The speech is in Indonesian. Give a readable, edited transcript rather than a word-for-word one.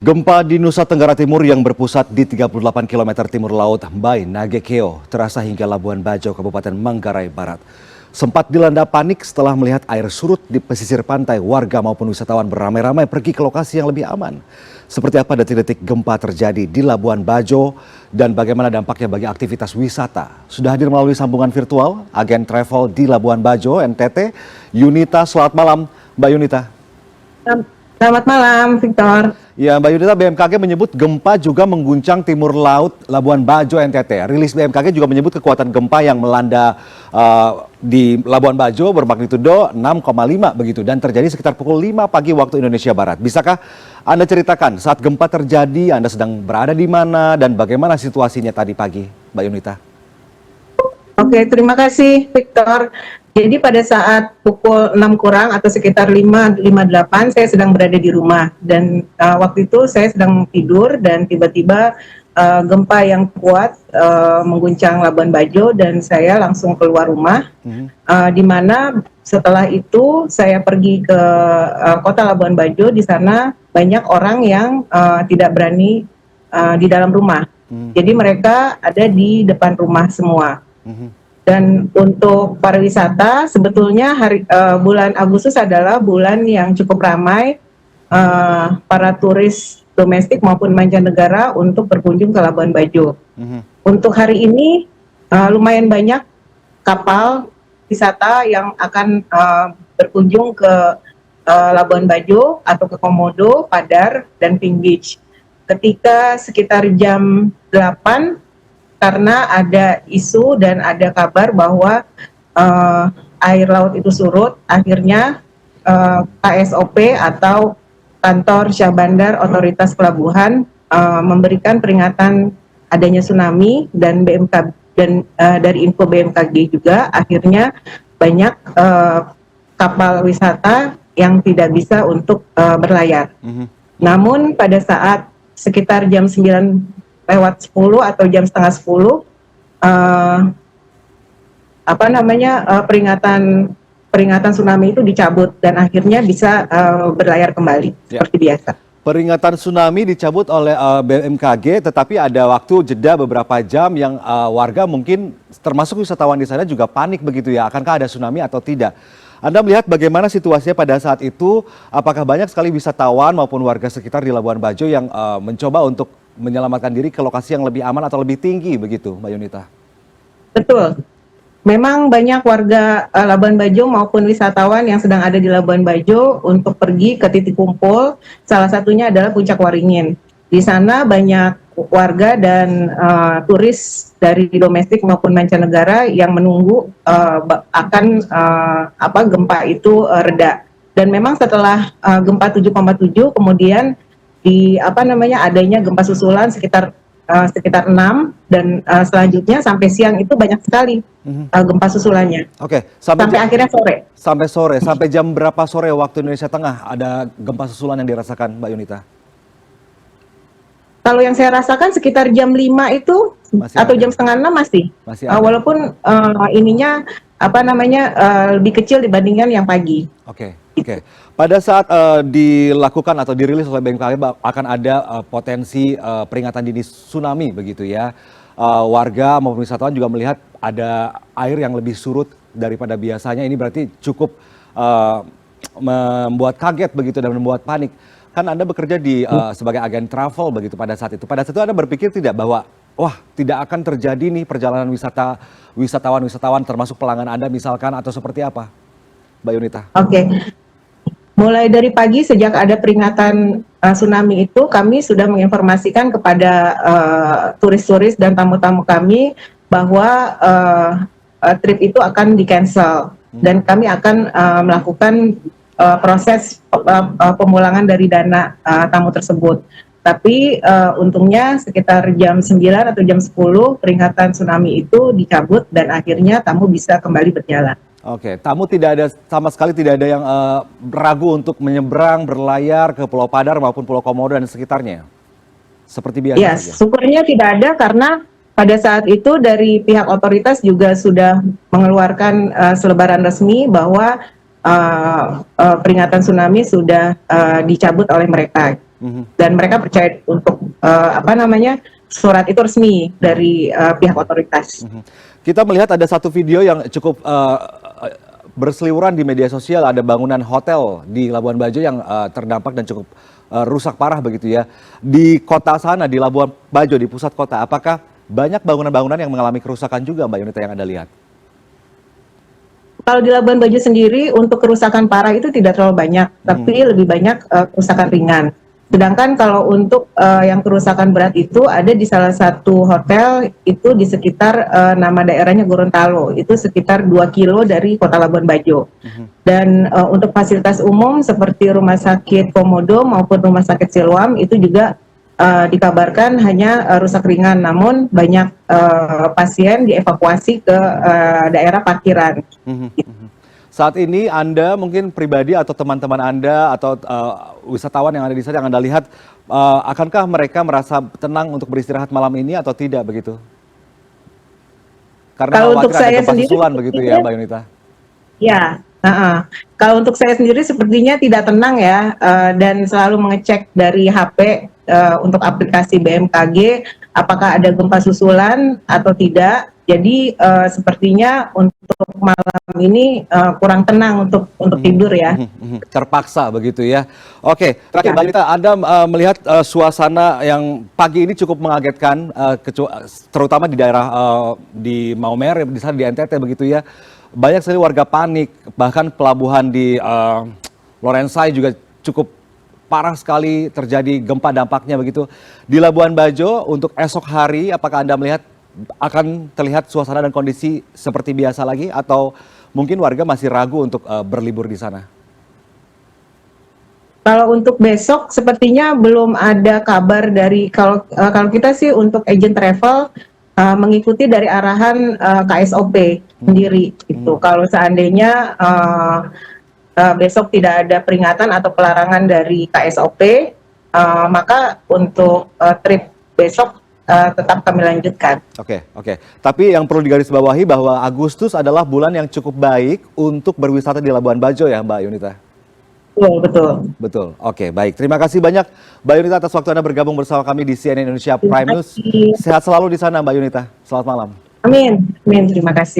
Gempa di Nusa Tenggara Timur yang berpusat di 38 km timur laut Mbai Nagekeo terasa hingga Labuan Bajo, Kabupaten Manggarai Barat. Sempat dilanda panik setelah melihat air surut di pesisir pantai, warga maupun wisatawan beramai-ramai pergi ke lokasi yang lebih aman. Seperti apa detik-detik gempa terjadi di Labuan Bajo dan bagaimana dampaknya bagi aktivitas wisata? Sudah hadir melalui sambungan virtual agen travel di Labuan Bajo, NTT, Yunita. Selamat malam, Mbak Yunita. Selamat malam, Victor. Ya, Mbak Yunita, BMKG menyebut gempa juga mengguncang timur laut Labuan Bajo, NTT. Rilis BMKG juga menyebut kekuatan gempa yang melanda di Labuan Bajo bermagnitudo 6,5 begitu dan terjadi sekitar pukul 5 pagi waktu Indonesia Barat. Bisakah Anda ceritakan saat gempa terjadi Anda sedang berada di mana dan bagaimana situasinya tadi pagi, Mbak Yunita? Oke, terima kasih, Victor. Jadi pada saat pukul 6 kurang atau sekitar 5.58 saya sedang berada di rumah dan waktu itu saya sedang tidur dan tiba-tiba gempa yang kuat mengguncang Labuan Bajo dan saya langsung keluar rumah. Di mana setelah itu saya pergi ke kota Labuan Bajo. Di sana banyak orang yang tidak berani di dalam rumah. Jadi mereka ada di depan rumah semua. Dan untuk pariwisata sebetulnya bulan Agustus adalah bulan yang cukup ramai para turis domestik maupun mancanegara untuk berkunjung ke Labuan Bajo. Untuk hari ini lumayan banyak kapal wisata yang akan berkunjung ke Labuan Bajo atau ke Komodo, Padar, dan Pink Beach. Ketika sekitar jam 8 karena ada isu dan ada kabar bahwa air laut itu surut, akhirnya KSOP atau Kantor Syah Bandar Otoritas Pelabuhan memberikan peringatan adanya tsunami dan dari info BMKG juga akhirnya banyak kapal wisata yang tidak bisa untuk berlayar. Namun pada saat sekitar jam 9 lewat 10 atau jam setengah 10 peringatan tsunami itu dicabut dan akhirnya bisa berlayar kembali seperti biasa. Peringatan tsunami dicabut oleh BMKG, tetapi ada waktu jeda beberapa jam yang warga mungkin termasuk wisatawan di sana juga panik begitu ya, akankah ada tsunami atau tidak? Anda melihat bagaimana situasinya pada saat itu? Apakah banyak sekali wisatawan maupun warga sekitar di Labuan Bajo yang mencoba untuk menyelamatkan diri ke lokasi yang lebih aman atau lebih tinggi begitu, Mbak Yunita? Betul. Memang banyak warga Labuan Bajo maupun wisatawan yang sedang ada di Labuan Bajo untuk pergi ke titik kumpul. Salah satunya adalah Puncak Waringin. Di sana banyak warga dan turis dari domestik maupun mancanegara yang menunggu akan gempa itu reda. Dan memang setelah gempa 7,7 kemudian adanya gempa susulan sekitar 6 dan selanjutnya sampai siang itu banyak sekali gempa susulannya. Oke, sampai akhirnya sore. Sampai jam berapa sore waktu Indonesia Tengah ada gempa susulan yang dirasakan, Mbak Yunita? Kalau yang saya rasakan sekitar jam 5 itu masih atau ada. Jam setengah 6 masih walaupun ininya lebih kecil dibandingkan yang pagi. Oke. Pada saat dilakukan atau dirilis oleh BMKG akan ada potensi peringatan dini tsunami begitu ya. Warga maupun wisatawan juga melihat ada air yang lebih surut daripada biasanya. Ini berarti cukup membuat kaget begitu dan membuat panik. Kan Anda bekerja di sebagai agen travel begitu pada saat itu. Pada saat itu Anda berpikir tidak bahwa tidak akan terjadi nih perjalanan wisatawan termasuk pelanggan Anda misalkan atau seperti apa, Mbak Yunita? Oke. Mulai dari pagi sejak ada peringatan tsunami itu kami sudah menginformasikan kepada turis-turis dan tamu-tamu kami bahwa trip itu akan di-cancel dan kami akan melakukan proses pemulangan dari dana tamu tersebut. Tapi untungnya sekitar jam 9 atau jam 10 peringatan tsunami itu dicabut dan akhirnya tamu bisa kembali berjalan. Oke, tamu sama sekali tidak ada yang ragu untuk menyeberang, berlayar ke Pulau Padar maupun Pulau Komodo dan sekitarnya? Seperti biasa saja? Syukurnya tidak ada karena pada saat itu dari pihak otoritas juga sudah mengeluarkan selebaran resmi bahwa peringatan tsunami sudah dicabut oleh mereka. dan mereka percaya untuk surat itu resmi dari pihak otoritas. Kita melihat ada satu video yang cukup berseliweran di media sosial, ada bangunan hotel di Labuan Bajo yang terdampak dan cukup rusak parah begitu ya. Di kota sana, di Labuan Bajo, di pusat kota, apakah banyak bangunan-bangunan yang mengalami kerusakan juga, Mbak Yunita, yang Anda lihat? Kalau di Labuan Bajo sendiri untuk kerusakan parah itu tidak terlalu banyak, tapi lebih banyak kerusakan ringan. Sedangkan kalau untuk yang kerusakan berat itu ada di salah satu hotel itu di sekitar nama daerahnya Gorontalo, itu sekitar 2 kilo dari kota Labuan Bajo. Dan untuk fasilitas umum seperti Rumah Sakit Komodo maupun Rumah Sakit Siloam itu juga dikabarkan hanya rusak ringan, namun banyak pasien dievakuasi ke daerah parkiran. Saat ini Anda mungkin pribadi atau teman-teman Anda atau wisatawan yang ada di sana yang Anda lihat, akankah mereka merasa tenang untuk beristirahat malam ini atau tidak begitu? Karena Kalau untuk khawatir ada saya gempa sendiri, susulan begitu ya, Mbak Yunita? Ya, kalau untuk saya sendiri sepertinya tidak tenang ya, dan selalu mengecek dari HP untuk aplikasi BMKG apakah ada gempa susulan atau tidak. Jadi sepertinya untuk malam ini kurang tenang untuk tidur ya. Terpaksa begitu ya. Oke, terakhir Mbak Yunita, Anda melihat suasana yang pagi ini cukup mengagetkan, terutama di daerah di Maumere, di sana di NTT begitu ya. Banyak sekali warga panik, bahkan pelabuhan di Lorensai juga cukup parah sekali terjadi gempa dampaknya begitu. Di Labuan Bajo untuk esok hari, apakah Anda melihat akan terlihat suasana dan kondisi seperti biasa lagi atau mungkin warga masih ragu untuk berlibur di sana? Kalau untuk besok sepertinya belum ada kabar dari kalau kita sih untuk agent travel mengikuti dari arahan KSOP sendiri itu. Kalau seandainya besok tidak ada peringatan atau pelarangan dari KSOP, maka untuk trip besok tetap kami lanjutkan. Oke. Tapi yang perlu digarisbawahi bahwa Agustus adalah bulan yang cukup baik untuk berwisata di Labuan Bajo ya, Mbak Yunita? Betul. Oke, baik. Terima kasih banyak Mbak Yunita atas waktu Anda bergabung bersama kami di CNN Indonesia Prime News. Sehat selalu di sana Mbak Yunita. Selamat malam. Amin. Terima kasih.